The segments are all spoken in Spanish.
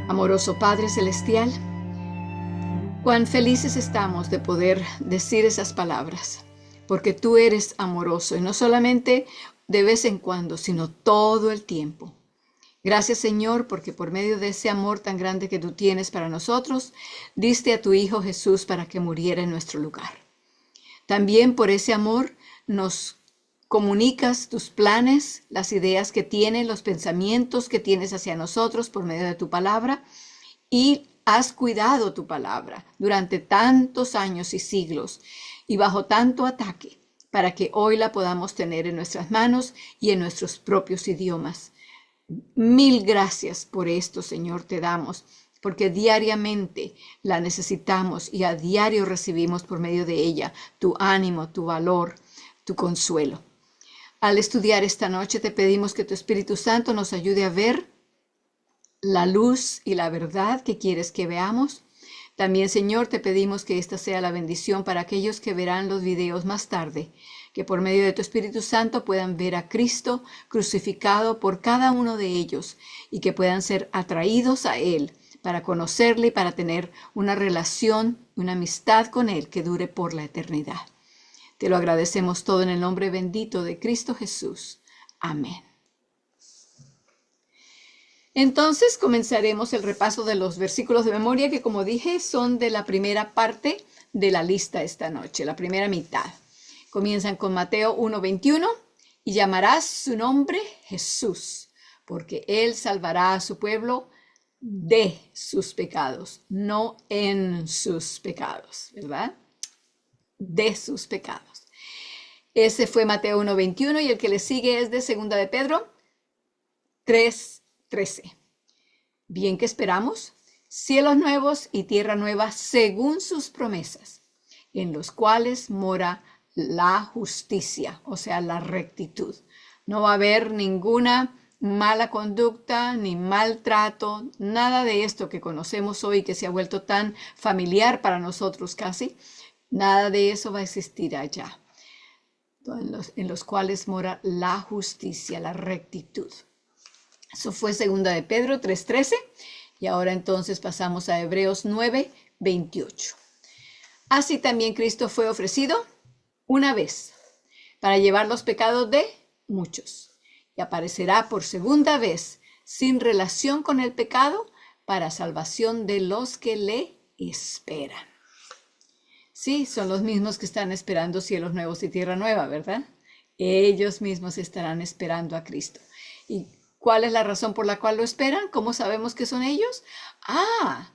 Amoroso Padre Celestial, cuán felices estamos de poder decir esas palabras, porque tú eres amoroso y no solamente de vez en cuando, sino todo el tiempo. Gracias, Señor, porque por medio de ese amor tan grande que tú tienes para nosotros, diste a tu Hijo Jesús para que muriera en nuestro lugar. También por ese amor nos comunicas tus planes, las ideas que tienes, los pensamientos que tienes hacia nosotros por medio de tu palabra, y has cuidado tu palabra durante tantos años y siglos y bajo tanto ataque para que hoy la podamos tener en nuestras manos y en nuestros propios idiomas. Mil gracias por esto, Señor, te damos, porque diariamente la necesitamos y a diario recibimos por medio de ella tu ánimo, tu valor, tu consuelo. Al estudiar esta noche te pedimos que tu Espíritu Santo nos ayude a ver la luz y la verdad que quieres que veamos. También, Señor, te pedimos que esta sea la bendición para aquellos que verán los videos más tarde, que por medio de tu Espíritu Santo puedan ver a Cristo crucificado por cada uno de ellos y que puedan ser atraídos a Él para conocerle y para tener una relación, una amistad con Él que dure por la eternidad. Te lo agradecemos todo en el nombre bendito de Cristo Jesús. Amén. Entonces comenzaremos el repaso de los versículos de memoria que, como dije, son de la primera parte de la lista esta noche, la primera mitad. Comienzan con Mateo 1:21 y llamarás su nombre Jesús, porque él salvará a su pueblo de sus pecados, no en sus pecados, ¿verdad? De sus pecados. Ese fue Mateo 1:21 y el que le sigue es de 2 de Pedro 3:13. Bien, que esperamos cielos nuevos y tierra nueva según sus promesas, en los cuales mora la justicia, o sea, la rectitud. No va a haber ninguna mala conducta, ni maltrato, nada de esto que conocemos hoy, que se ha vuelto tan familiar para nosotros casi. Nada de eso va a existir allá, en los cuales mora la justicia, la rectitud. Eso fue 2 de Pedro 3:13 y ahora entonces pasamos a Hebreos 9:28. Así también Cristo fue ofrecido una vez para llevar los pecados de muchos y aparecerá por segunda vez sin relación con el pecado para salvación de los que le esperan. Sí, son los mismos que están esperando cielos nuevos y tierra nueva, ¿verdad? Ellos mismos estarán esperando a Cristo. ¿Y cuál es la razón por la cual lo esperan? ¿Cómo sabemos que son ellos?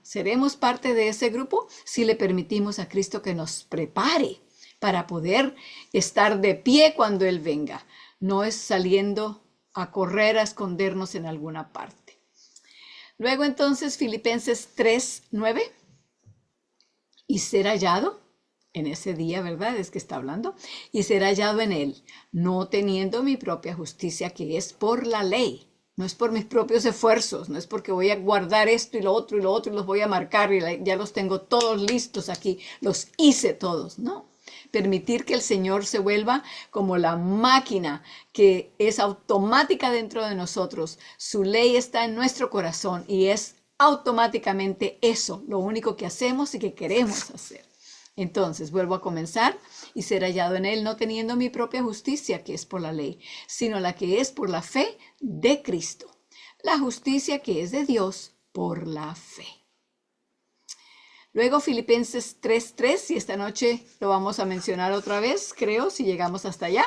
Seremos parte de ese grupo si le permitimos a Cristo que nos prepare para poder estar de pie cuando Él venga. No es saliendo a correr, a escondernos en alguna parte. Luego entonces Filipenses 3:9. Y ser hallado en ese día, ¿verdad? Es que está hablando. Y ser hallado en Él, no teniendo mi propia justicia, que es por la ley. No es por mis propios esfuerzos, no es porque voy a guardar esto y lo otro y lo otro y los voy a marcar y ya los tengo todos listos aquí, los hice todos, no. Permitir que el Señor se vuelva como la máquina que es automática dentro de nosotros. Su ley está en nuestro corazón y es automáticamente eso, lo único que hacemos y que queremos hacer. Entonces, vuelvo a comenzar y ser hallado en Él, no teniendo mi propia justicia, que es por la ley, sino la que es por la fe de Cristo. La justicia que es de Dios por la fe. Luego Filipenses 3:3, y esta noche lo vamos a mencionar otra vez, creo, si llegamos hasta allá,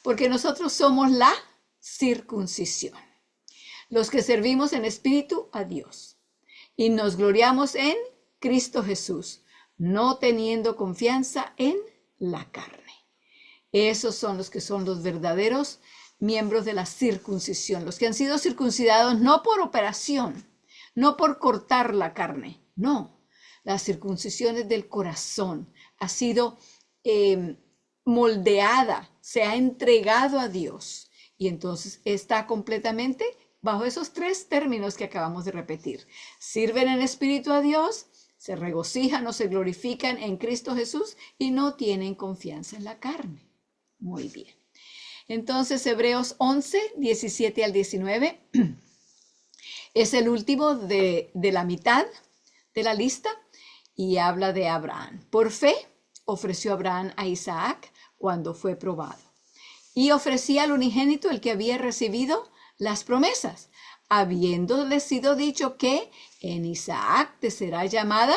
porque nosotros somos la circuncisión, los que servimos en espíritu a Dios, y nos gloriamos en Cristo Jesús, no teniendo confianza en la carne. Esos son los verdaderos miembros de la circuncisión, los que han sido circuncidados no por operación, no por cortar la carne, no. La circuncisión es del corazón, ha sido moldeada, se ha entregado a Dios y entonces está completamente bajo esos tres términos que acabamos de repetir. Sirven en espíritu a Dios, se regocijan o se glorifican en Cristo Jesús y no tienen confianza en la carne. Muy bien. Entonces, Hebreos 11, 17 al 19. Es el último de la mitad de la lista y habla de Abraham. Por fe ofreció Abraham a Isaac cuando fue probado. Y ofrecía al unigénito, el que había recibido las promesas, habiéndole sido dicho que en Isaac te será llamada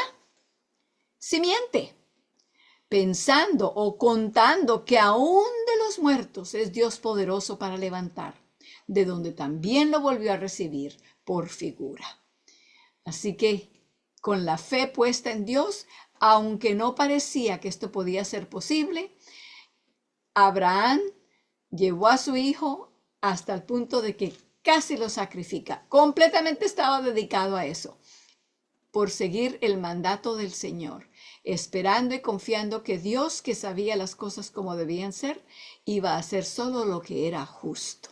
simiente, pensando o contando que aún de los muertos es Dios poderoso para levantar, de donde también lo volvió a recibir por figura. Así que con la fe puesta en Dios, aunque no parecía que esto podía ser posible, Abraham llevó a su hijo hasta el punto de que casi lo sacrifica. Completamente estaba dedicado a eso, por seguir el mandato del Señor, esperando y confiando que Dios, que sabía las cosas como debían ser, iba a hacer solo lo que era justo.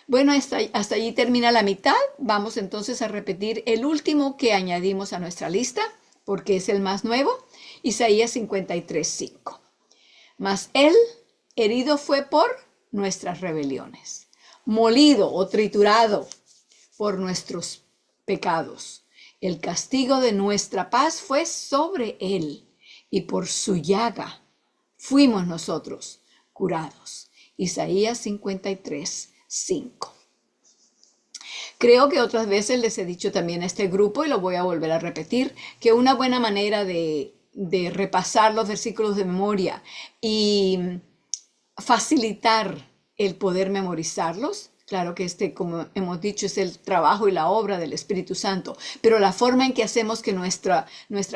Bueno, hasta allí termina la mitad. Vamos entonces a repetir el último que añadimos a nuestra lista, porque es el más nuevo, Isaías 53:5. Mas él herido fue por nuestras rebeliones, molido o triturado por nuestros pecados. El castigo de nuestra paz fue sobre él, y por su llaga fuimos nosotros curados. Isaías 53:5. Creo que otras veces les he dicho también a este grupo, y lo voy a volver a repetir, que una buena manera de repasar los versículos de memoria y facilitar el poder memorizarlos. Claro que como hemos dicho, es el trabajo y la obra del Espíritu Santo, pero la forma en que hacemos que nuestra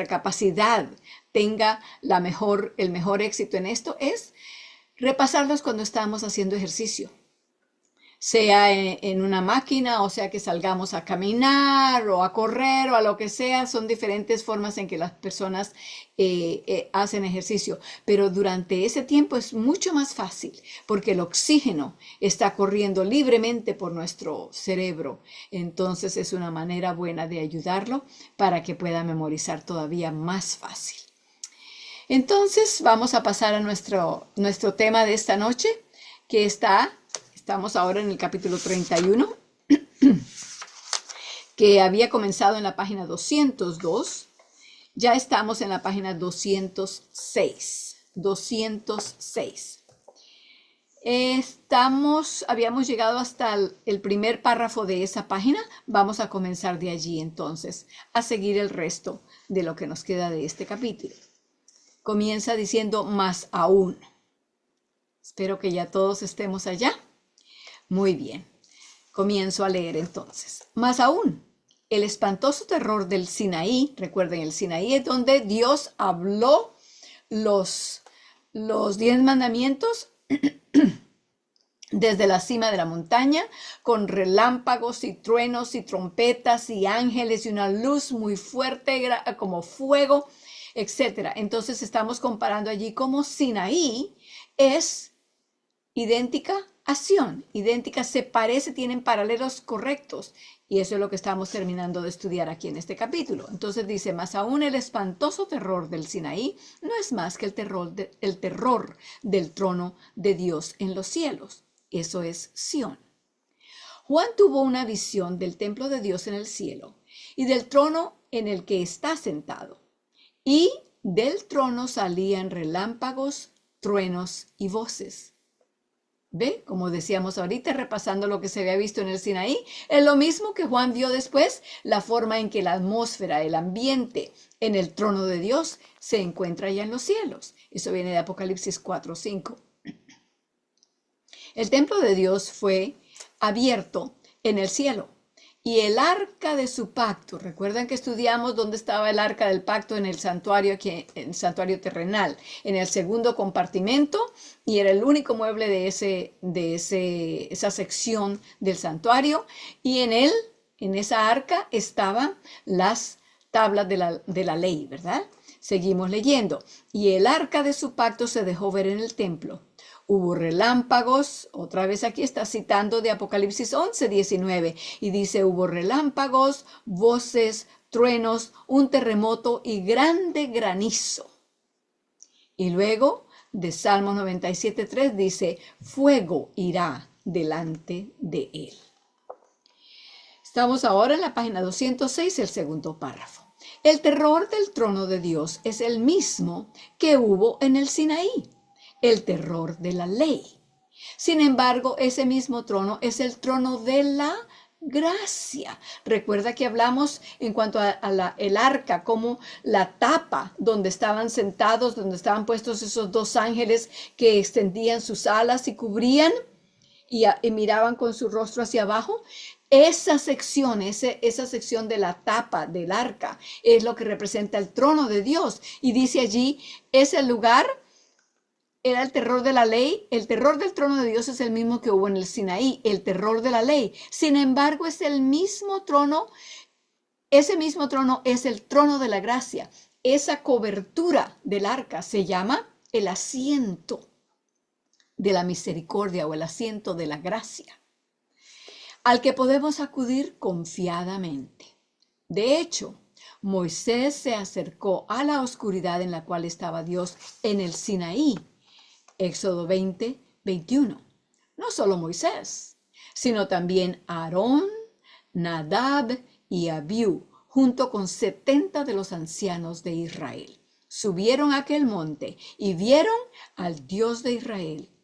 capacidad tenga el mejor éxito en esto es repasarlos cuando estamos haciendo ejercicio, sea en una máquina, o sea que salgamos a caminar o a correr o a lo que sea. Son diferentes formas en que las personas hacen ejercicio, pero durante ese tiempo es mucho más fácil porque el oxígeno está corriendo libremente por nuestro cerebro. Entonces es una manera buena de ayudarlo para que pueda memorizar todavía más fácil. Entonces vamos a pasar a nuestro tema de esta noche, que estamos ahora en el capítulo 31, que había comenzado en la página 202. Ya estamos en la página 206. Habíamos llegado hasta el primer párrafo de esa página. Vamos a comenzar de allí entonces a seguir el resto de lo que nos queda de este capítulo. Comienza diciendo más aún. Espero que ya todos estemos allá. Muy bien, comienzo a leer entonces. Más aún, el espantoso terror del Sinaí. Recuerden, el Sinaí es donde Dios habló los 10 mandamientos desde la cima de la montaña, con relámpagos y truenos y trompetas y ángeles y una luz muy fuerte como fuego, etc. Entonces estamos comparando allí cómo Sinaí es idéntica a Sión, idéntica, se parece, tienen paralelos correctos, y eso es lo que estamos terminando de estudiar aquí en este capítulo. Entonces dice, más aún el espantoso terror del Sinaí no es más que el terror del trono de Dios en los cielos. Eso es Sión. Juan tuvo una visión del templo de Dios en el cielo y del trono en el que está sentado, y del trono salían relámpagos, truenos y voces. ¿Ve? Como decíamos ahorita, repasando lo que se había visto en el Sinaí, es lo mismo que Juan vio después, la forma en que la atmósfera, el ambiente en el trono de Dios se encuentra allá en los cielos. Eso viene de Apocalipsis 4:5. El templo de Dios fue abierto en el cielo, y el arca de su pacto. Recuerdan que estudiamos dónde estaba el arca del pacto en el santuario, aquí, en el santuario terrenal, en el segundo compartimento, y era el único mueble de esa sección del santuario, y en esa arca estaban las tablas de la ley, ¿verdad? Seguimos leyendo. Y el arca de su pacto se dejó ver en el templo. Hubo relámpagos, otra vez aquí está citando de Apocalipsis 11:19, y dice, hubo relámpagos, voces, truenos, un terremoto y grande granizo. Y luego de Salmos 97:3 dice, fuego irá delante de él. Estamos ahora en la página 206, el segundo párrafo. El terror del trono de Dios es el mismo que hubo en el Sinaí, el terror de la ley. Sin embargo, ese mismo trono es el trono de la gracia. Recuerda que hablamos en cuanto a el arca, como la tapa donde estaban sentados, donde estaban puestos esos dos ángeles que extendían sus alas y cubrían y miraban con su rostro hacia abajo. Esa sección de la tapa del arca es lo que representa el trono de Dios. Y dice allí, ese lugar era el terror de la ley. El terror del trono de Dios es el mismo que hubo en el Sinaí, el terror de la ley. Sin embargo, es el mismo trono. Ese mismo trono es el trono de la gracia. Esa cobertura del arca se llama el asiento de la misericordia o el asiento de la gracia, al que podemos acudir confiadamente. De hecho, Moisés se acercó a la oscuridad en la cual estaba Dios en el Sinaí. Éxodo 20, 21. No solo Moisés, sino también Aarón, Nadab y Abiú, junto con 70 de los ancianos de Israel. Subieron a aquel monte y vieron al Dios de Israel.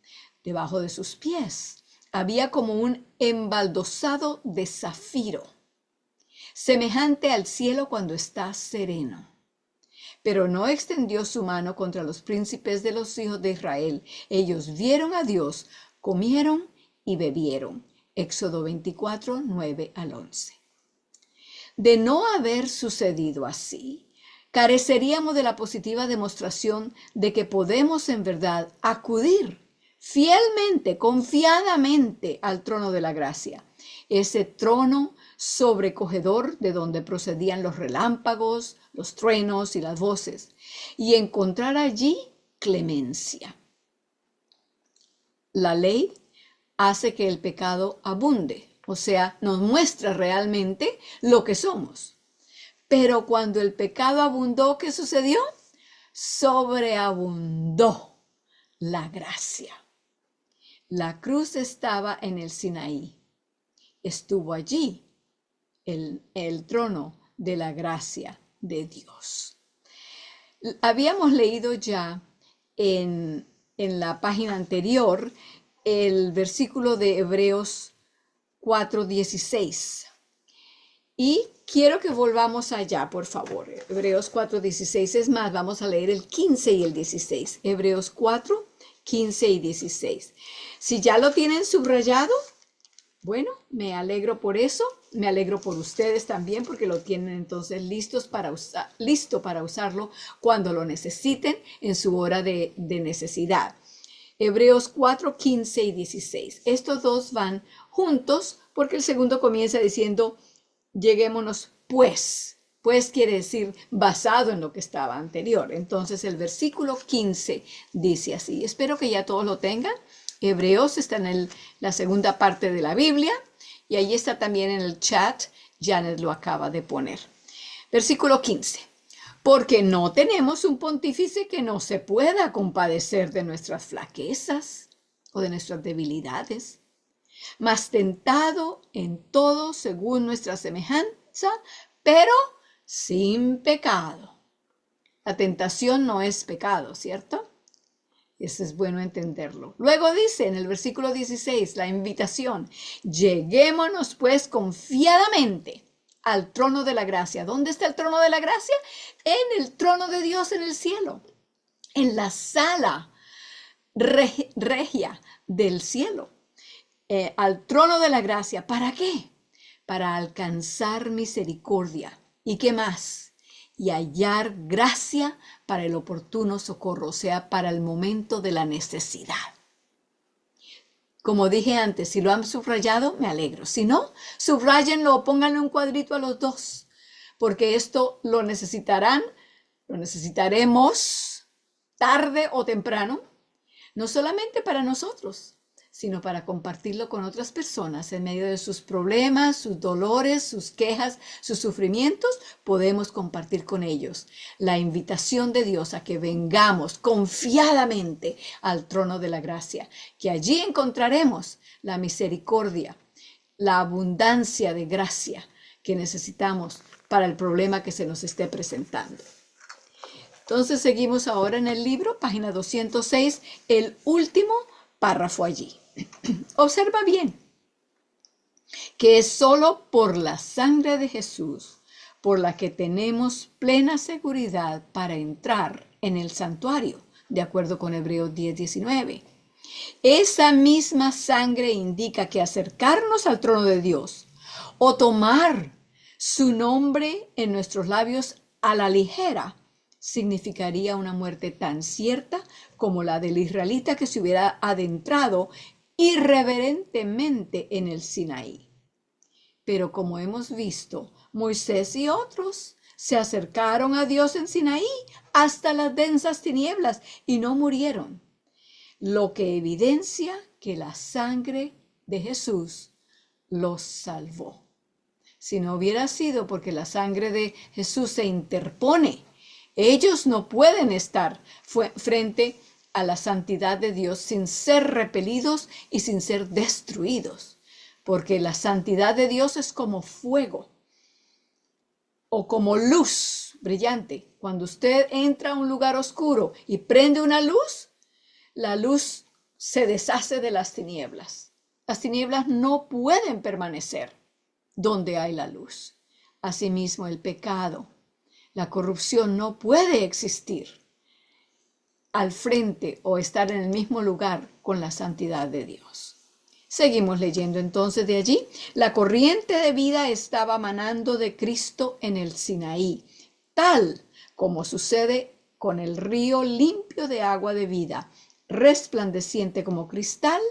Debajo de sus pies había como un embaldosado de zafiro, semejante al cielo cuando está sereno. Pero no extendió su mano contra los príncipes de los hijos de Israel. Ellos vieron a Dios, comieron y bebieron. Éxodo 24, 9 al 11. De no haber sucedido así, careceríamos de la positiva demostración de que podemos en verdad acudir fielmente, confiadamente al trono de la gracia. Ese trono sobrecogedor de donde procedían los relámpagos, los truenos y las voces, y encontrar allí clemencia. La ley hace que el pecado abunde, o sea, nos muestra realmente lo que somos. Pero cuando el pecado abundó, ¿qué sucedió? Sobreabundó la gracia. La cruz estaba en el Sinaí. Estuvo allí el trono de la gracia de Dios. Habíamos leído ya en la página anterior el versículo de Hebreos 4:16. Y quiero que volvamos allá, por favor. Hebreos 4:16. Es más, vamos a leer el 15 y el 16. Hebreos 4, 15 y 16. Si ya lo tienen subrayado, bueno, me alegro por eso. Me alegro por ustedes también, porque lo tienen entonces listo para usarlo cuando lo necesiten en su hora de necesidad. Hebreos 4, 15 y 16. Estos dos van juntos porque el segundo comienza diciendo, lleguémonos pues. Pues quiere decir basado en lo que estaba anterior. Entonces el versículo 15 dice así. Espero que ya todos lo tengan. Hebreos está en la segunda parte de la Biblia y ahí está también en el chat. Janet lo acaba de poner. Versículo 15. Porque no tenemos un pontífice que no se pueda compadecer de nuestras flaquezas o de nuestras debilidades, mas tentado en todo según nuestra semejanza, pero sin pecado. La tentación no es pecado, ¿cierto? Eso es bueno entenderlo. Luego dice en el versículo 16, la invitación, lleguémonos pues confiadamente al trono de la gracia. ¿Dónde está el trono de la gracia? En el trono de Dios en el cielo, en la sala regia del cielo, al trono de la gracia. ¿Para qué? Para alcanzar misericordia. ¿Y qué más? Y hallar gracia para el oportuno socorro, o sea, para el momento de la necesidad. Como dije antes, si lo han subrayado, me alegro. Si no, subrayenlo o pónganle un cuadrito a los dos, porque esto lo necesitaremos tarde o temprano, no solamente para nosotros, sino para compartirlo con otras personas en medio de sus problemas, sus dolores, sus quejas, sus sufrimientos. Podemos compartir con ellos la invitación de Dios a que vengamos confiadamente al trono de la gracia, que allí encontraremos la misericordia la abundancia de gracia que necesitamos para el problema que se nos esté presentando. Entonces seguimos ahora en el libro, página 206, el último párrafo allí. Observa bien que es solo por la sangre de Jesús por la que tenemos plena seguridad para entrar en el santuario, de acuerdo con Hebreos 10:19. Esa misma sangre indica que acercarnos al trono de Dios o tomar su nombre en nuestros labios a la ligera significaría una muerte tan cierta como la del israelita que se hubiera adentrado irreverentemente en el Sinaí. Pero como hemos visto, Moisés y otros se acercaron a Dios en Sinaí hasta las densas tinieblas y no murieron, lo que evidencia que la sangre de Jesús los salvó. Si no hubiera sido porque la sangre de Jesús se interpone, ellos no pueden estar frente a la santidad de Dios sin ser repelidos y sin ser destruidos, porque la santidad de Dios es como fuego o como luz brillante. Cuando usted entra a un lugar oscuro y prende una luz, la luz se deshace de las tinieblas. Las tinieblas no pueden permanecer donde hay la luz. Asimismo, el pecado, la corrupción no puede existir al frente o estar en el mismo lugar con la santidad de Dios. Seguimos leyendo entonces de allí. La corriente de vida estaba manando de Cristo en el Sinaí, tal como sucede con el río limpio de agua de vida, resplandeciente como cristal,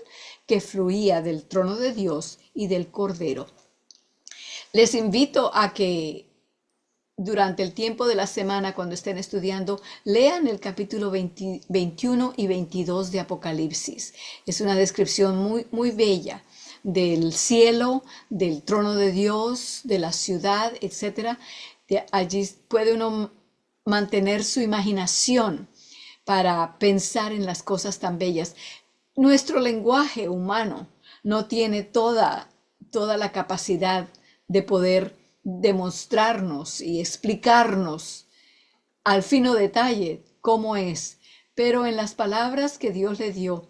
que fluía del trono de Dios y del Cordero. Les invito a que durante el tiempo de la semana, cuando estén estudiando, lean el capítulo 21 y 22 de Apocalipsis. Es una descripción muy bella del cielo, del trono de Dios, de la ciudad, etc. Allí puede uno mantener su imaginación para pensar en las cosas tan bellas. Nuestro lenguaje humano no tiene toda la capacidad de poder demostrarnos y explicarnos al fino detalle cómo es, pero en las palabras que Dios le dio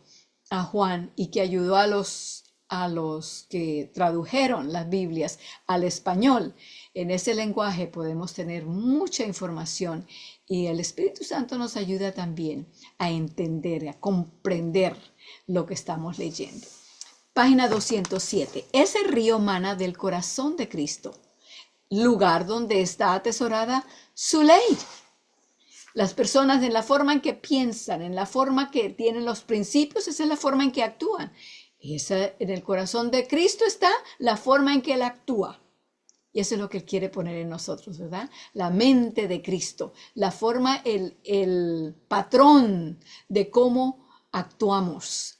a Juan y que ayudó a los que tradujeron las Biblias al español, en ese lenguaje podemos tener mucha información y el Espíritu Santo nos ayuda también a entender, a comprender lo que estamos leyendo. Página 207. Ese río mana del corazón de Cristo, lugar donde está atesorada su ley. Las personas, en la forma en que piensan, en la forma que tienen los principios, esa es la forma en que actúan. En el corazón de Cristo está la forma en que Él actúa. Y eso es lo que Él quiere poner en nosotros, ¿verdad? La mente de Cristo, la forma, el patrón de cómo actuamos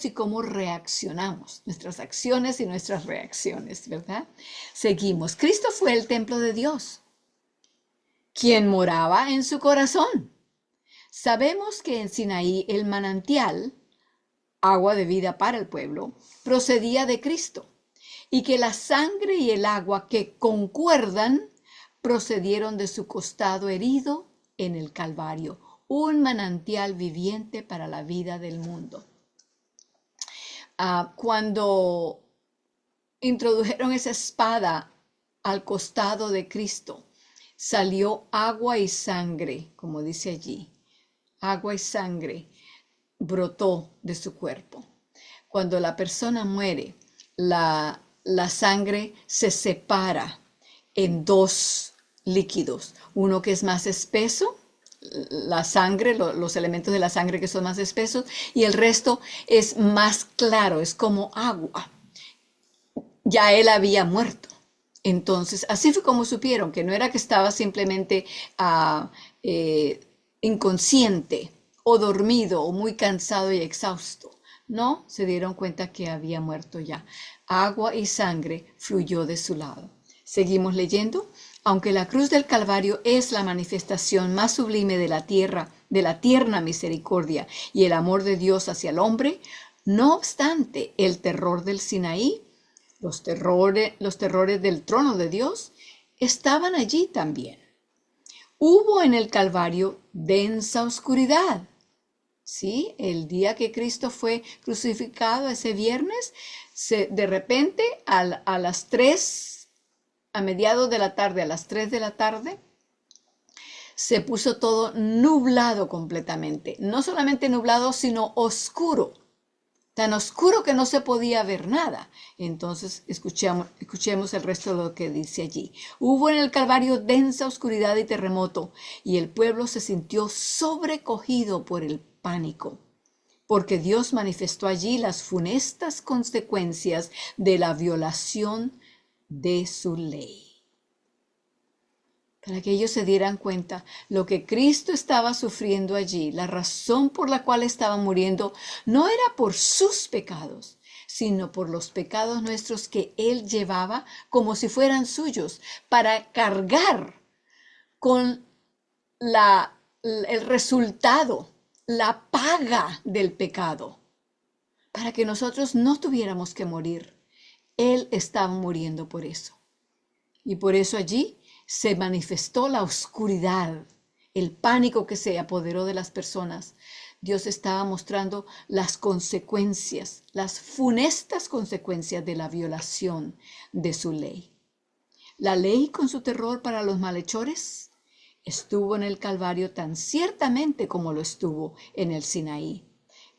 y cómo reaccionamos, nuestras acciones y nuestras reacciones, ¿verdad? Seguimos. Cristo fue el templo de Dios, quien moraba en su corazón. Sabemos que en Sinaí el manantial, agua de vida para el pueblo, procedía de Cristo y que la sangre y el agua que concuerdan procedieron de su costado herido en el Calvario, un manantial viviente para la vida del mundo. Cuando introdujeron esa espada al costado de Cristo, salió agua y sangre, como dice allí. Agua y sangre brotó de su cuerpo. Cuando la persona muere, la sangre se separa en dos líquidos, uno que es más espeso, la sangre, los elementos de la sangre que son más espesos, y el resto es más claro, es como agua. Ya él había muerto. Entonces, así fue como supieron que no era que estaba simplemente inconsciente o dormido o muy cansado y exhausto. No, se dieron cuenta que había muerto ya. Agua y sangre fluyó de su lado. Seguimos leyendo. Aunque la cruz del Calvario es la manifestación más sublime de la tierna misericordia y el amor de Dios hacia el hombre, No obstante, el terror del Sinaí, los terrores del trono de Dios, estaban allí también. Hubo en el Calvario densa oscuridad. ¿Sí? El día que Cristo fue crucificado, ese viernes, de repente a las 3, a mediados de la tarde, a las 3 de la tarde, se puso todo nublado completamente. No solamente nublado, sino oscuro. Tan oscuro que no se podía ver nada. Entonces escuchemos el resto de lo que dice allí. Hubo en el Calvario densa oscuridad y terremoto, y el pueblo se sintió sobrecogido por el pánico, porque Dios manifestó allí las funestas consecuencias de la violación de su ley. Para que ellos se dieran cuenta lo que Cristo estaba sufriendo allí, la razón por la cual estaba muriendo, no era por sus pecados, sino por los pecados nuestros que Él llevaba como si fueran suyos, para cargar con el resultado, la paga del pecado, para que nosotros no tuviéramos que morir. Él estaba muriendo por eso. Y por eso allí se manifestó la oscuridad, el pánico que se apoderó de las personas. Dios estaba mostrando las consecuencias, las funestas consecuencias de la violación de su ley. La ley con su terror para los malhechores estuvo en el Calvario tan ciertamente como lo estuvo en el Sinaí.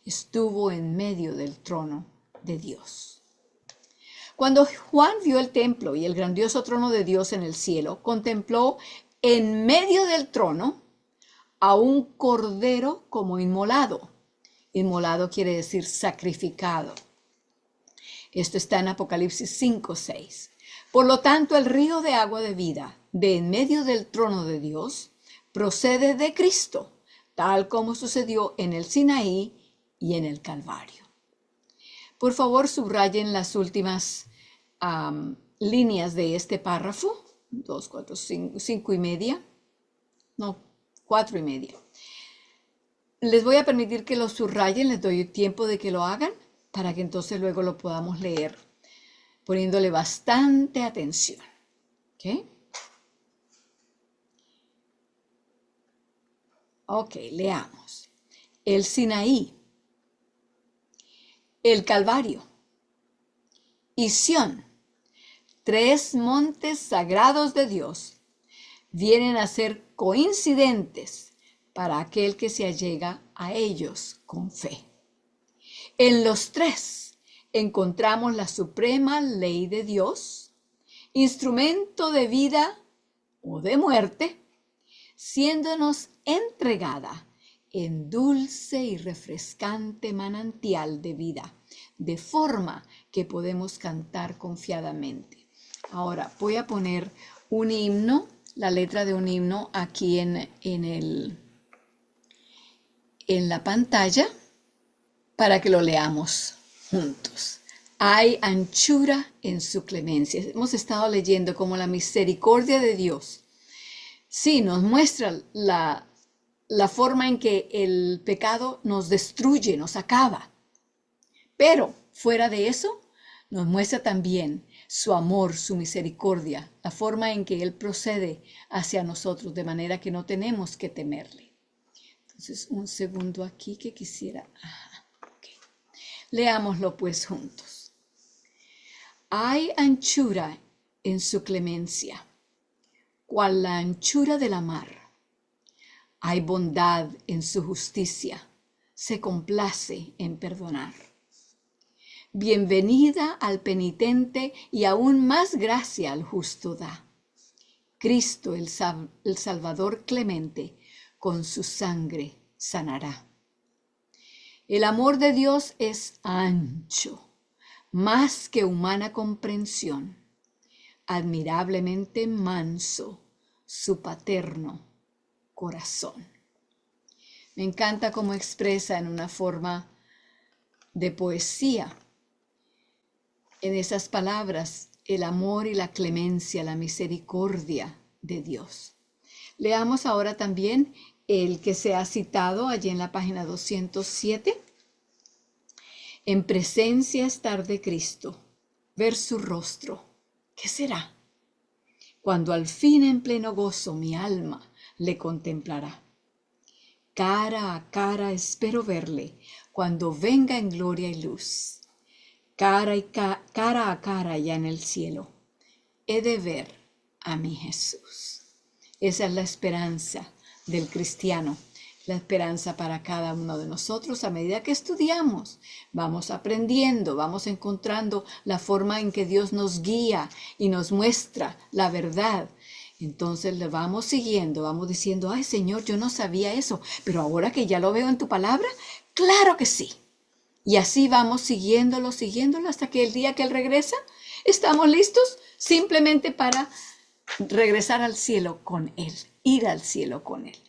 Estuvo en medio del trono de Dios. Cuando Juan vio el templo y el grandioso trono de Dios en el cielo, contempló en medio del trono a un cordero como inmolado. Inmolado quiere decir sacrificado. Esto está en Apocalipsis 5:6. Por lo tanto, el río de agua de vida de en medio del trono de Dios procede de Cristo, tal como sucedió en el Sinaí y en el Calvario. Por favor, subrayen las últimas líneas de este párrafo, 2, 4, 5 y media, no, 4 y media. Les voy a permitir que lo subrayen, les doy tiempo de que lo hagan para que entonces luego lo podamos leer poniéndole bastante atención. ¿Ok? Ok, leamos. El Sinaí, el Calvario y Sión, 3 montes sagrados de Dios, vienen a ser coincidentes para aquel que se allega a ellos con fe. En los 3 encontramos la suprema ley de Dios, instrumento de vida o de muerte, siéndonos entregada en dulce y refrescante manantial de vida, de forma que podemos cantar confiadamente. Ahora voy a poner un himno, la letra de un himno aquí en la pantalla para que lo leamos juntos. Hay anchura en su clemencia. Hemos estado leyendo cómo la misericordia de Dios sí nos muestra la forma en que el pecado nos destruye, nos acaba. Pero fuera de eso, nos muestra también su amor, su misericordia, la forma en que Él procede hacia nosotros, de manera que no tenemos que temerle. Entonces, un segundo aquí que quisiera. Okay. Leámoslo pues juntos. Hay anchura en su clemencia, cual la anchura de la mar. Hay bondad en su justicia, se complace en perdonar. Bienvenida al penitente y aún más gracia al justo da. Cristo el Salvador clemente, con su sangre sanará. El amor de Dios es ancho, más que humana comprensión, admirablemente manso su paterno corazón. Me encanta cómo expresa en una forma de poesía, en esas palabras, el amor y la clemencia, la misericordia de Dios. Leamos ahora también el que se ha citado allí en la página 207. En presencia estar de Cristo, ver su rostro. ¿Qué será? Cuando al fin en pleno gozo mi alma le contemplará. Cara a cara espero verle cuando venga en gloria y luz. Cara a cara ya en el cielo, he de ver a mi Jesús. Esa es la esperanza del cristiano, la esperanza para cada uno de nosotros. A medida que estudiamos, vamos aprendiendo, vamos encontrando la forma en que Dios nos guía y nos muestra la verdad. Entonces le vamos siguiendo, vamos diciendo, ay Señor, yo no sabía eso, pero ahora que ya lo veo en tu palabra, claro que sí. Y así vamos siguiéndolo hasta que el día que Él regresa, estamos listos simplemente para regresar al cielo con Él, ir al cielo con Él.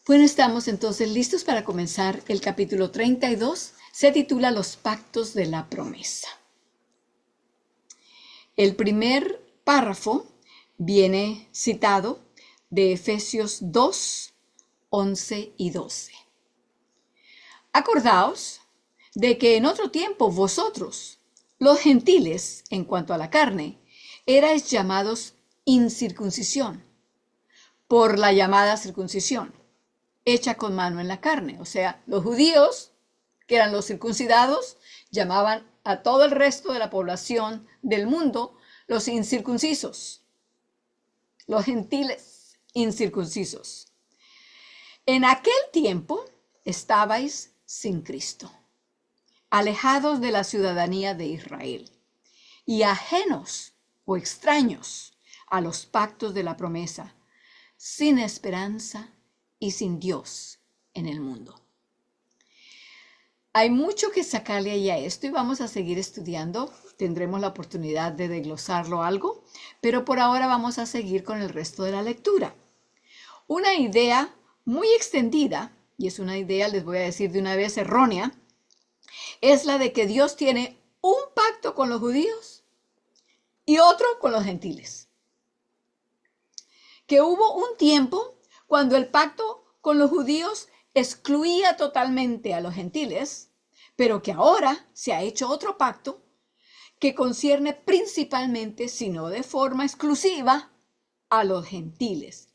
Bueno, estamos entonces listos para comenzar el capítulo 32. Se titula Los pactos de la promesa. El primer párrafo viene citado de Efesios 2, 11 y 12. Acordaos de que en otro tiempo vosotros, los gentiles, en cuanto a la carne, erais llamados incircuncisión, por la llamada circuncisión, hecha con mano en la carne. O sea, los judíos, que eran los circuncidados, llamaban a todo el resto de la población del mundo los incircuncisos, los gentiles incircuncisos. En aquel tiempo estabais sin Cristo, alejados de la ciudadanía de Israel y ajenos o extraños a los pactos de la promesa, sin esperanza y sin Dios en el mundo. Hay mucho que sacarle ahí a esto y vamos a seguir estudiando. Tendremos la oportunidad de desglosarlo algo, pero por ahora vamos a seguir con el resto de la lectura. Una idea muy extendida, y es una idea, les voy a decir de una vez, errónea, es la de que Dios tiene un pacto con los judíos y otro con los gentiles. Que hubo un tiempo cuando el pacto con los judíos excluía totalmente a los gentiles, pero que ahora se ha hecho otro pacto que concierne principalmente, si no de forma exclusiva, a los gentiles.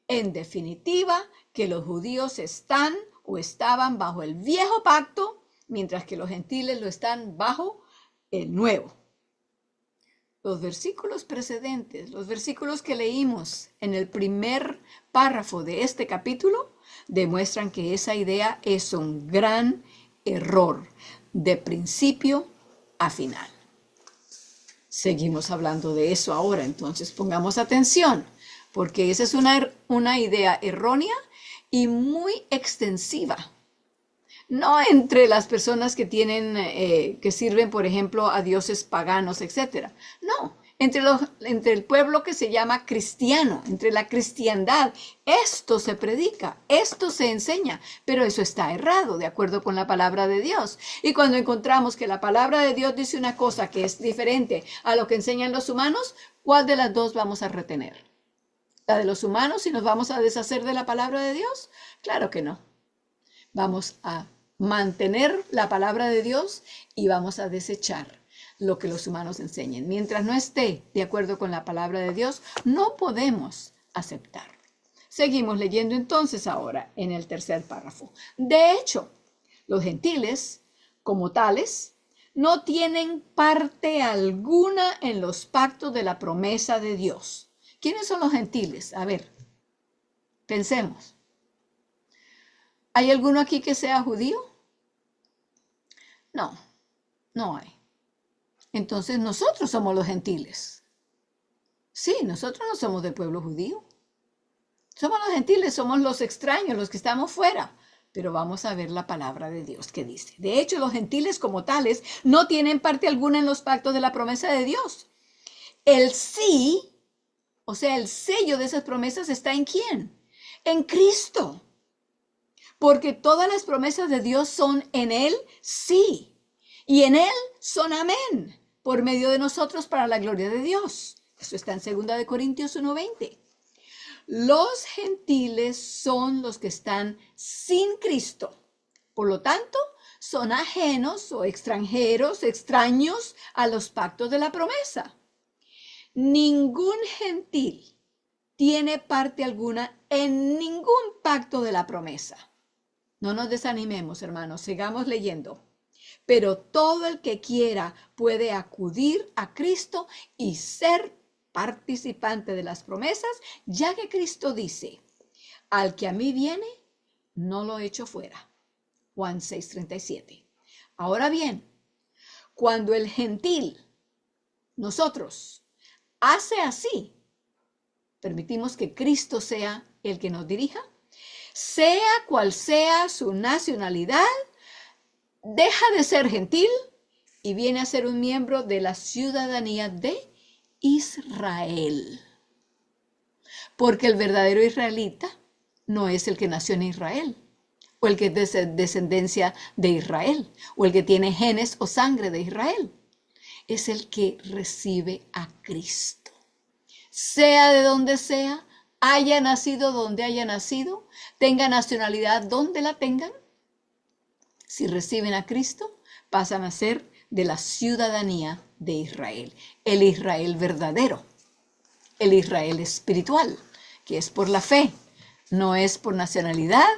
En definitiva, que los judíos están o estaban bajo el viejo pacto, mientras que los gentiles lo están bajo el nuevo. Los versículos precedentes, los versículos que leímos en el primer párrafo de este capítulo, demuestran que esa idea es un gran error de principio a final. Seguimos hablando de eso ahora, entonces pongamos atención, porque esa es una idea errónea y muy extensiva. No entre las personas que tienen, que sirven, por ejemplo, a dioses paganos, etc. No, entre el pueblo que se llama cristiano, entre la cristiandad. Esto se predica, esto se enseña, pero eso está errado, de acuerdo con la palabra de Dios. Y cuando encontramos que la palabra de Dios dice una cosa que es diferente a lo que enseñan los humanos, ¿cuál de las dos vamos a retener? ¿La de los humanos y nos vamos a deshacer de la palabra de Dios? Claro que no. Vamos a mantener la palabra de Dios y vamos a desechar lo que los humanos enseñen. Mientras no esté de acuerdo con la palabra de Dios, no podemos aceptarlo. Seguimos leyendo entonces ahora en el tercer párrafo. De hecho, los gentiles, como tales, no tienen parte alguna en los pactos de la promesa de Dios. ¿Quiénes son los gentiles? A ver, pensemos. ¿Hay alguno aquí que sea judío? No, no hay. Entonces nosotros somos los gentiles. Sí, nosotros no somos del pueblo judío. Somos los gentiles, somos los extraños, los que estamos fuera. Pero vamos a ver la palabra de Dios que dice. De hecho, los gentiles como tales no tienen parte alguna en los pactos de la promesa de Dios. El sí, o sea, el sello de esas promesas está ¿en quién? En Cristo. Porque todas las promesas de Dios son en Él, sí. Y en Él son amén, por medio de nosotros para la gloria de Dios. Eso está en 2 Corintios 1:20. Los gentiles son los que están sin Cristo. Por lo tanto, son ajenos o extranjeros, extraños a los pactos de la promesa. Ningún gentil tiene parte alguna en ningún pacto de la promesa. No nos desanimemos, hermanos, sigamos leyendo. Pero todo el que quiera puede acudir a Cristo y ser participante de las promesas, ya que Cristo dice, al que a mí viene, no lo echo fuera. Juan 6:37. Ahora bien, cuando el gentil, nosotros, hace así, permitimos que Cristo sea el que nos dirija, sea cual sea su nacionalidad, deja de ser gentil y viene a ser un miembro de la ciudadanía de Israel. Porque el verdadero israelita no es el que nació en Israel, o el que es de descendencia de Israel, o el que tiene genes o sangre de Israel. Es el que recibe a Cristo. Sea de donde sea, haya nacido donde haya nacido, tenga nacionalidad donde la tengan, si reciben a Cristo, pasan a ser de la ciudadanía de Israel, el Israel verdadero, el Israel espiritual, que es por la fe, no es por nacionalidad,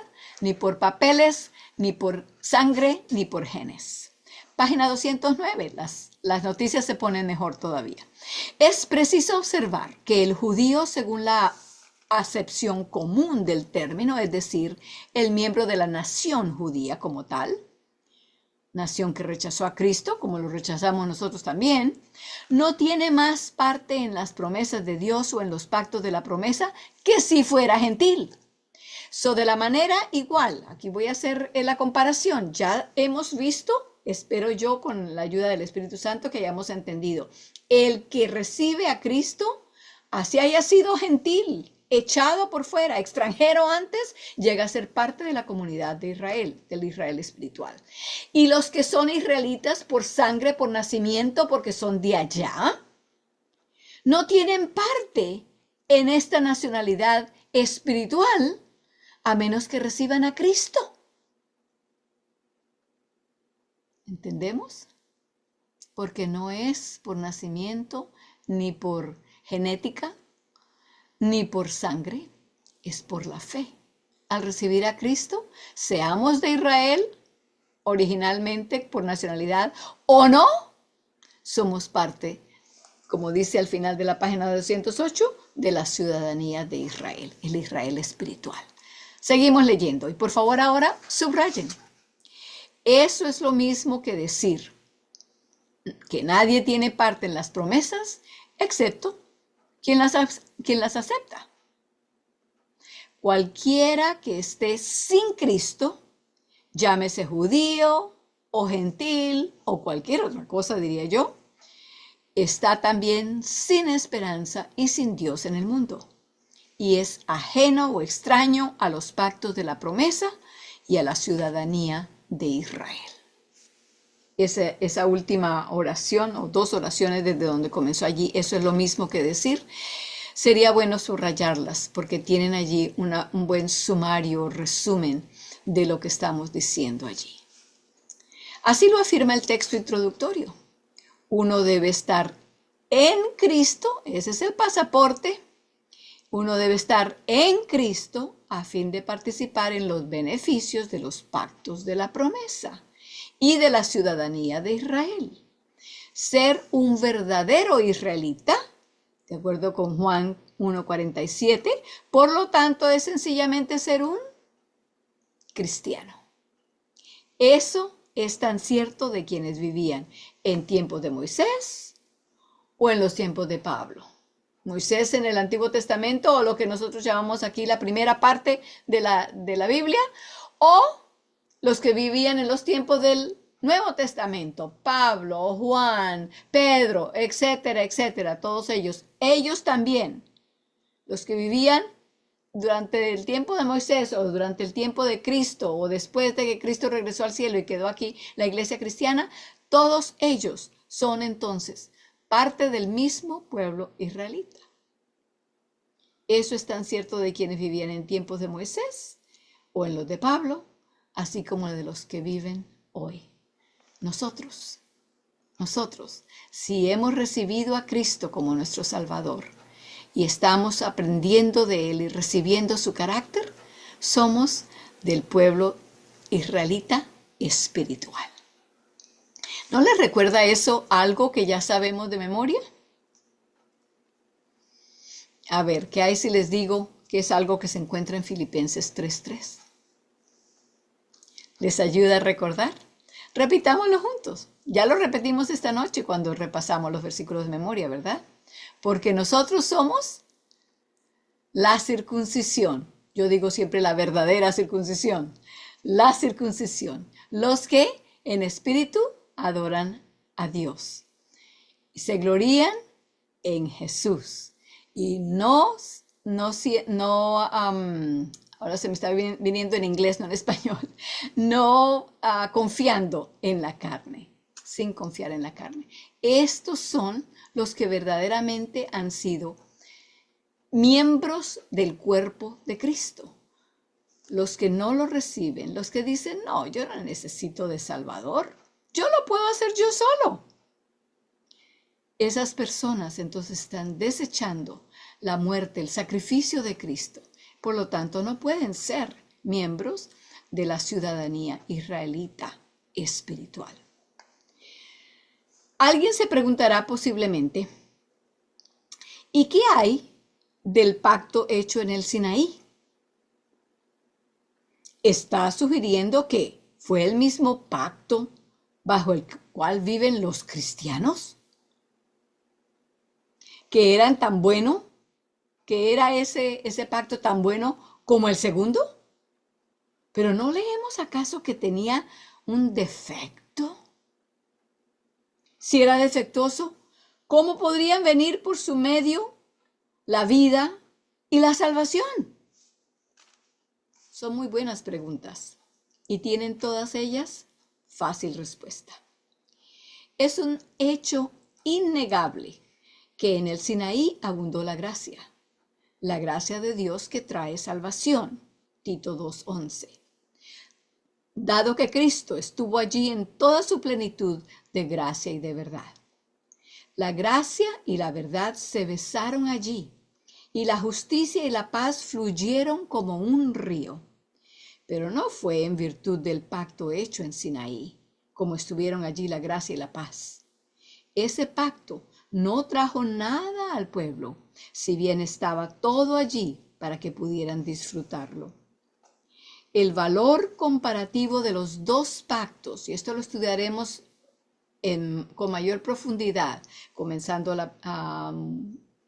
ni por papeles, ni por sangre, ni por genes. Página 209, las noticias se ponen mejor todavía. Es preciso observar que el judío, según la acepción común del término, es decir, el miembro de la nación judía como tal, nación que rechazó a Cristo, como lo rechazamos nosotros también, no tiene más parte en las promesas de Dios o en los pactos de la promesa que si fuera gentil. De la manera igual, aquí voy a hacer la comparación, ya hemos visto, espero yo con la ayuda del Espíritu Santo que hayamos entendido, el que recibe a Cristo, así haya sido gentil, echado por fuera, extranjero antes, llega a ser parte de la comunidad de Israel, del Israel espiritual. Y los que son israelitas por sangre, por nacimiento, porque son de allá, no tienen parte en esta nacionalidad espiritual a menos que reciban a Cristo. ¿Entendemos? Porque no es por nacimiento, ni por genética, ni por sangre, es por la fe. Al recibir a Cristo, seamos de Israel, originalmente por nacionalidad, o no, somos parte, como dice al final de la página 208, de la ciudadanía de Israel, el Israel espiritual. Seguimos leyendo y por favor ahora subrayen. Eso es lo mismo que decir que nadie tiene parte en las promesas excepto quien las acepta. Cualquiera que esté sin Cristo, llámese judío o gentil o cualquier otra cosa, diría yo, está también sin esperanza y sin Dios en el mundo. Y es ajeno o extraño a los pactos de la promesa y a la ciudadanía de Israel. Esa última oración o dos oraciones desde donde comenzó allí, eso es lo mismo que decir. Sería bueno subrayarlas porque tienen allí un buen sumario, resumen de lo que estamos diciendo allí. Así lo afirma el texto introductorio. Uno debe estar en Cristo, ese es el pasaporte. Uno debe estar en Cristo a fin de participar en los beneficios de los pactos de la promesa y de la ciudadanía de Israel. Ser un verdadero israelita, de acuerdo con Juan 1:47, por lo tanto es sencillamente ser un cristiano. Eso es tan cierto de quienes vivían en tiempos de Moisés o en los tiempos de Pablo. Moisés en el Antiguo Testamento, o lo que nosotros llamamos aquí la primera parte de la Biblia, o los que vivían en los tiempos del Nuevo Testamento, Pablo, Juan, Pedro, etcétera, etcétera, todos ellos también, los que vivían durante el tiempo de Moisés o durante el tiempo de Cristo o después de que Cristo regresó al cielo y quedó aquí la iglesia cristiana, todos ellos son entonces parte del mismo pueblo israelita. Eso es tan cierto de quienes vivían en tiempos de Moisés o en los de Pablo, así como de los que viven hoy? Nosotros, si hemos recibido a Cristo como nuestro Salvador y estamos aprendiendo de Él y recibiendo su carácter, somos del pueblo israelita espiritual. ¿No les recuerda eso algo que ya sabemos de memoria? A ver, ¿qué hay si les digo que es algo que se encuentra en Filipenses 3:3? ¿Les ayuda a recordar? Repitámoslo juntos. Ya lo repetimos esta noche cuando repasamos los versículos de memoria, ¿verdad? Porque nosotros somos la circuncisión. Yo digo siempre la verdadera circuncisión. La circuncisión. Los que en espíritu adoran a Dios. Y se glorían en Jesús. Y ahora se me está viniendo en inglés, no en español, no confiando en la carne, sin confiar en la carne. Estos son los que verdaderamente han sido miembros del cuerpo de Cristo. Los que no lo reciben, los que dicen, no, yo no necesito de Salvador, yo lo puedo hacer yo solo. Esas personas entonces están desechando la muerte, el sacrificio de Cristo. Por lo tanto, no pueden ser miembros de la ciudadanía israelita espiritual. Alguien se preguntará posiblemente, ¿y qué hay del pacto hecho en el Sinaí? ¿Está sugiriendo que fue el mismo pacto bajo el cual viven los cristianos? ¿Que eran tan bueno? ¿Que era ese pacto tan bueno como el segundo? ¿Pero no leemos acaso que tenía un defecto? Si era defectuoso, ¿cómo podrían venir por su medio la vida y la salvación? Son muy buenas preguntas y tienen todas ellas fácil respuesta. Es un hecho innegable que en el Sinaí abundó la gracia de Dios que trae salvación, Tito 2:11. Dado que Cristo estuvo allí en toda su plenitud de gracia y de verdad. La gracia y la verdad se besaron allí, y la justicia y la paz fluyeron como un río. Pero no fue en virtud del pacto hecho en Sinaí, como estuvieron allí la gracia y la paz. Ese pacto no trajo nada al pueblo, si bien estaba todo allí para que pudieran disfrutarlo. El valor comparativo de los dos pactos, y esto lo estudiaremos con mayor profundidad, comenzando no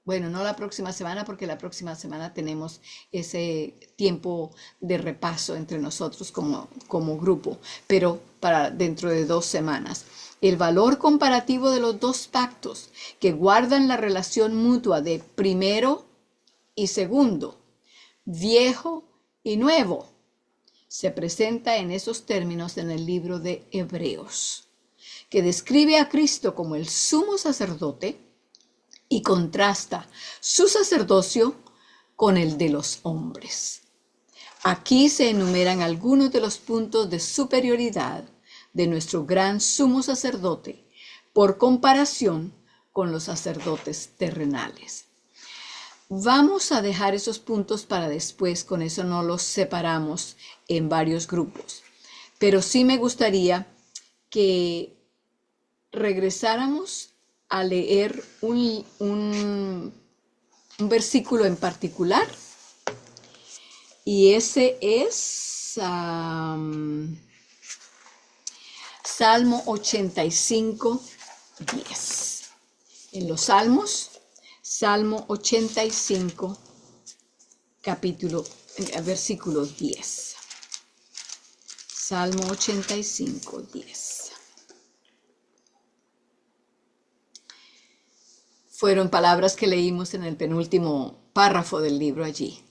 la próxima semana, porque la próxima semana tenemos ese tiempo de repaso entre nosotros como grupo, pero para dentro de 2 semanas. El valor comparativo de los dos pactos que guardan la relación mutua de primero y segundo, viejo y nuevo, se presenta en esos términos en el libro de Hebreos, que describe a Cristo como el sumo sacerdote y contrasta su sacerdocio con el de los hombres. Aquí se enumeran algunos de los puntos de superioridad de nuestro gran sumo sacerdote por comparación con los sacerdotes terrenales. Vamos a dejar esos puntos para después, con eso no los separamos en varios grupos. Pero sí me gustaría que regresáramos a leer un versículo en particular, y ese es Salmo 85, 10. En los Salmos, Salmo 85, versículo 10. Salmo 85, 10. Fueron palabras que leímos en el penúltimo párrafo del libro allí.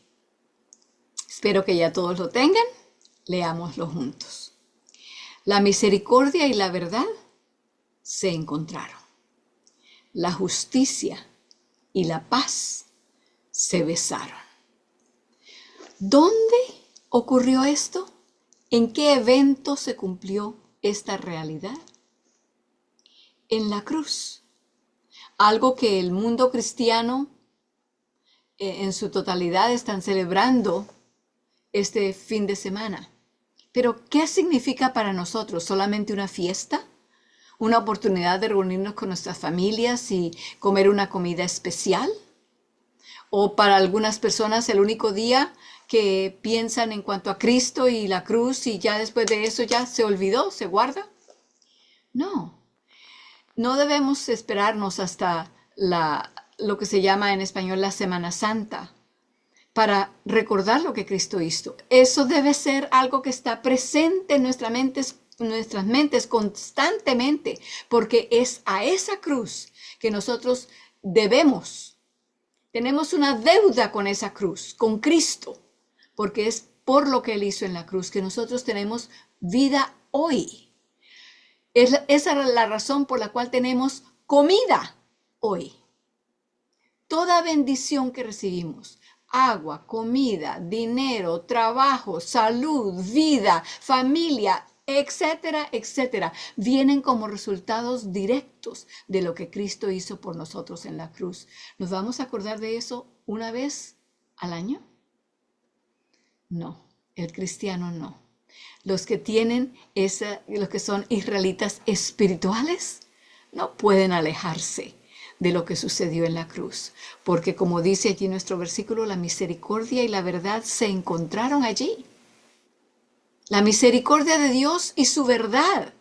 Espero que ya todos lo tengan. Leámoslo juntos. La misericordia y la verdad se encontraron. La justicia y la paz se besaron. ¿Dónde ocurrió esto? ¿En qué evento se cumplió esta realidad? En la cruz. Algo que el mundo cristiano en su totalidad están celebrando este fin de semana. Pero, ¿qué significa para nosotros? ¿Solamente una fiesta? ¿Una oportunidad de reunirnos con nuestras familias y comer una comida especial? ¿O para algunas personas el único día que piensan en cuanto a Cristo y la cruz y ya después de eso ya se olvidó, se guarda? No, no debemos esperarnos hasta lo que se llama en español la Semana Santa para recordar lo que Cristo hizo. Eso debe ser algo que está presente en nuestras mentes constantemente, porque es a esa cruz que nosotros debemos. Tenemos una deuda con esa cruz, con Cristo, porque es por lo que Él hizo en la cruz que nosotros tenemos vida hoy. Esa es la razón por la cual tenemos comida hoy. Toda bendición que recibimos, agua, comida, dinero, trabajo, salud, vida, familia, etcétera, etcétera, vienen como resultados directos de lo que Cristo hizo por nosotros en la cruz. ¿Nos vamos a acordar de eso una vez al año? No, el cristiano no. Los que los que son israelitas espirituales, no pueden alejarse de lo que sucedió en la cruz, porque como dice allí nuestro versículo, la misericordia y la verdad se encontraron allí. La misericordia de Dios y su verdad,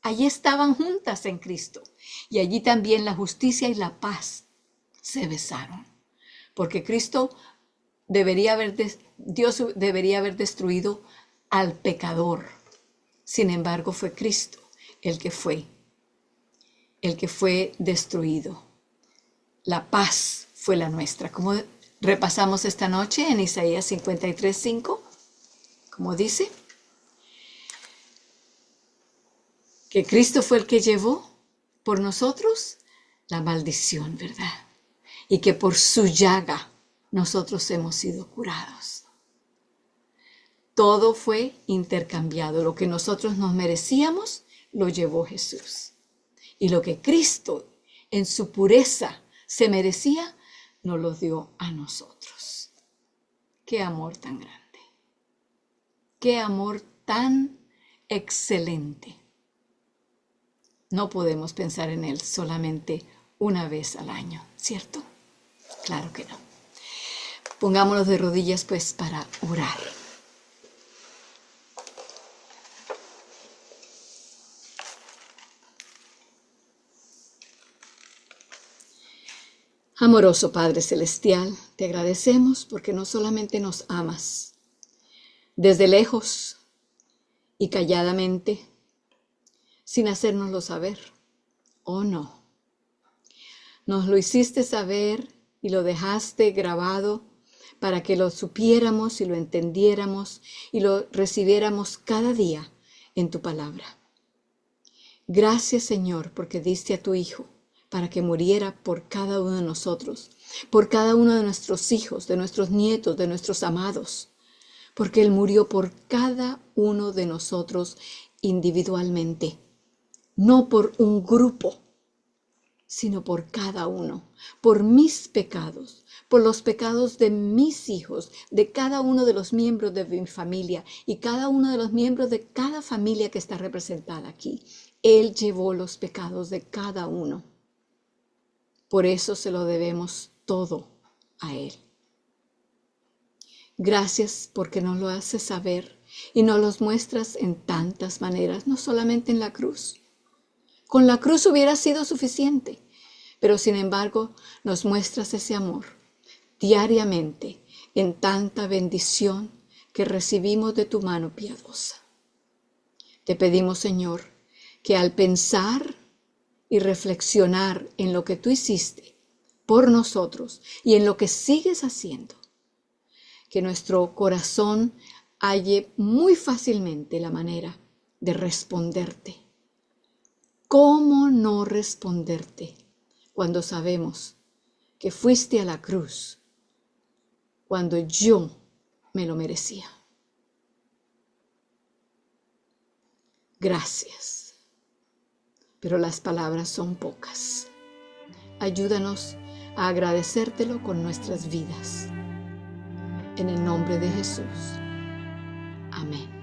allí estaban juntas en Cristo. Y allí también la justicia y la paz se besaron, porque Dios debería haber destruido al pecador. Sin embargo, fue Cristo el que fue destruido. La paz fue la nuestra. Como repasamos esta noche en Isaías 53:5, como dice, que Cristo fue el que llevó por nosotros la maldición, ¿verdad? Y que por su llaga nosotros hemos sido curados. Todo fue intercambiado. Lo que nosotros nos merecíamos, lo llevó Jesús. Y lo que Cristo en su pureza se merecía, nos lo dio a nosotros. Qué amor tan grande. Qué amor tan excelente. No podemos pensar en Él solamente una vez al año, ¿cierto? Claro que no. Pongámonos de rodillas pues para orar. Amoroso Padre Celestial, te agradecemos porque no solamente nos amas desde lejos y calladamente, sin hacérnoslo saber. Oh no, nos lo hiciste saber y lo dejaste grabado para que lo supiéramos y lo entendiéramos y lo recibiéramos cada día en tu palabra. Gracias, Señor, porque diste a tu Hijo para que muriera por cada uno de nosotros, por cada uno de nuestros hijos, de nuestros nietos, de nuestros amados, porque Él murió por cada uno de nosotros individualmente, no por un grupo, sino por cada uno, por mis pecados, por los pecados de mis hijos, de cada uno de los miembros de mi familia y cada uno de los miembros de cada familia que está representada aquí. Él llevó los pecados de cada uno. Por eso se lo debemos todo a Él. Gracias porque nos lo haces saber y nos los muestras en tantas maneras, no solamente en la cruz. Con la cruz hubiera sido suficiente, pero sin embargo nos muestras ese amor diariamente en tanta bendición que recibimos de tu mano piadosa. Te pedimos, Señor, que al pensar y reflexionar en lo que tú hiciste por nosotros y en lo que sigues haciendo, que nuestro corazón halle muy fácilmente la manera de responderte. ¿Cómo no responderte cuando sabemos que fuiste a la cruz cuando yo me lo merecía? Gracias. Pero las palabras son pocas. Ayúdanos a agradecértelo con nuestras vidas. En el nombre de Jesús. Amén.